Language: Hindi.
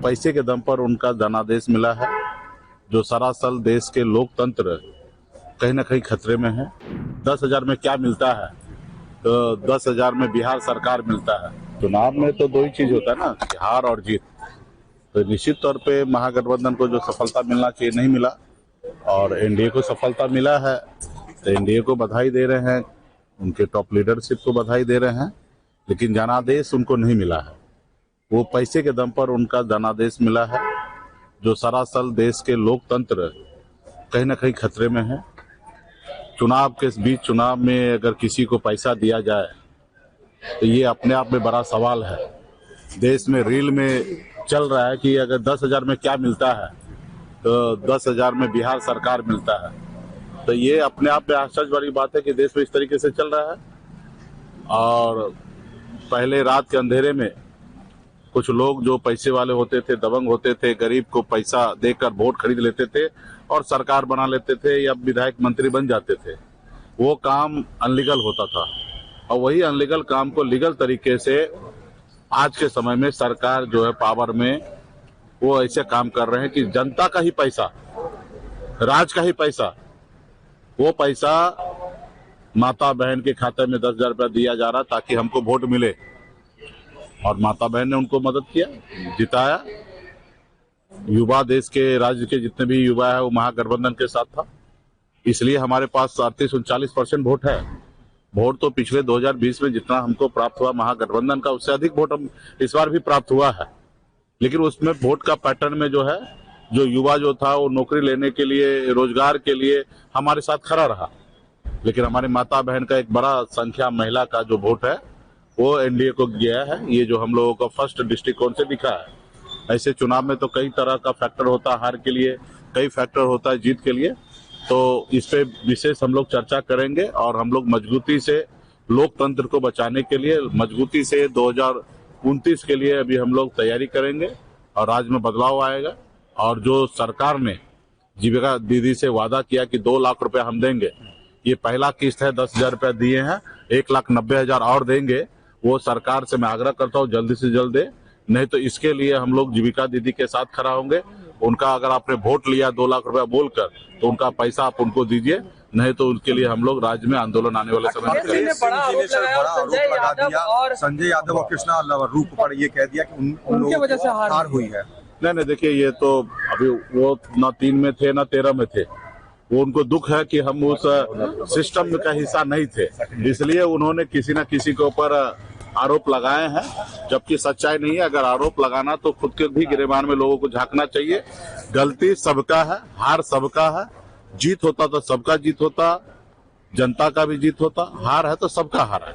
पैसे के दम पर उनका जनादेश मिला है, जो सरासल देश के लोकतंत्र कहीं ना कहीं खतरे में है। 10,000 में क्या मिलता है, तो 10,000 में बिहार सरकार मिलता है। चुनाव में तो दो ही चीज होता है ना, हार और जीत। तो निश्चित तौर पे महागठबंधन को जो सफलता मिलना चाहिए नहीं मिला और एनडीए को सफलता मिला है, तो एनडीए को बधाई दे रहे हैं, उनके टॉप लीडरशिप को बधाई दे रहे हैं। लेकिन जनादेश उनको नहीं मिला है, वो पैसे के दम पर उनका जनादेश मिला है, जो सरासल देश के लोकतंत्र कहीं ना कहीं खतरे में है। चुनाव के बीच चुनाव में अगर किसी को पैसा दिया जाए तो ये अपने आप में बड़ा सवाल है। देश में रील में चल रहा है कि अगर 10,000 में क्या मिलता है, तो 10,000 में बिहार सरकार मिलता है। तो ये अपने आप में आश्चर्य वाली बात है कि देश में इस तरीके से चल रहा है। और पहले रात के अंधेरे में कुछ लोग जो पैसे वाले होते थे, दबंग होते थे, गरीब को पैसा देकर वोट खरीद लेते थे और सरकार बना लेते थे या विधायक मंत्री बन जाते थे। वो काम अनलीगल होता था और वही अनलीगल काम को लीगल तरीके से आज के समय में सरकार जो है पावर में, वो ऐसे काम कर रहे हैं कि जनता का ही पैसा, राज का ही पैसा, वो पैसा माता बहन के खाते में 10,000 रुपया दिया जा रहा ताकि हमको वोट मिले। और माता बहन ने उनको मदद किया, जिताया। युवा देश के राज्य के जितने भी युवा है वो महागठबंधन के साथ था, इसलिए हमारे पास 38-39% वोट है। वोट तो पिछले 2020 में जितना हमको प्राप्त हुआ महागठबंधन का, उससे अधिक वोट हम इस बार भी प्राप्त हुआ है। लेकिन उसमें वोट का पैटर्न में जो है, जो युवा जो था वो नौकरी लेने के लिए, रोजगार के लिए हमारे साथ खड़ा रहा। लेकिन हमारी माता बहन का एक बड़ा संख्या महिला का जो वोट है वो एनडीए को गया है। ये जो हम लोगों का फर्स्ट दृष्टिकोण से दिखा है। ऐसे चुनाव में तो कई तरह का फैक्टर होता है, हार के लिए कई फैक्टर होता है, जीत के लिए। तो इस पे विशेष हम लोग चर्चा करेंगे और हम लोग मजबूती से लोकतंत्र को बचाने के लिए, मजबूती से 2029 के लिए अभी हम लोग तैयारी करेंगे और राज्य में बदलाव आएगा। और जो सरकार ने जीविका दीदी से वादा किया कि 2 लाख रुपया हम देंगे, ये पहला किस्त है, 10,000 रुपया दिए हैं, 1,90,000 और देंगे। वो सरकार से मैं आग्रह करता हूँ जल्दी से जल्द दे, नहीं तो इसके लिए हम लोग जीविका दीदी के साथ खड़ा होंगे। उनका अगर आपने वोट लिया 2 लाख रुपया बोलकर, तो उनका पैसा आप उनको दीजिए, नहीं तो उनके लिए हम लोग राज्य में आंदोलन आने वाले समय में करेंगे। संजय यादव और कृष्णा रूप पर ये कह दिया कि उनकी वजह से हार हुई है। नहीं, देखिए, ये तो अभी वो ना 3 में थे ना 13 में थे। वो उनको दुख है कि हम उस सिस्टम का हिस्सा नहीं थे, इसलिए उन्होंने किसी न किसी के ऊपर आरोप लगाए हैं, जबकि सच्चाई नहीं है। अगर आरोप लगाना तो खुद के भी गिरेबान में लोगों को झांकना चाहिए। गलती सबका है, हार सबका है। जीत होता तो सबका जीत होता, जनता का भी जीत होता। हार है तो सबका हार है।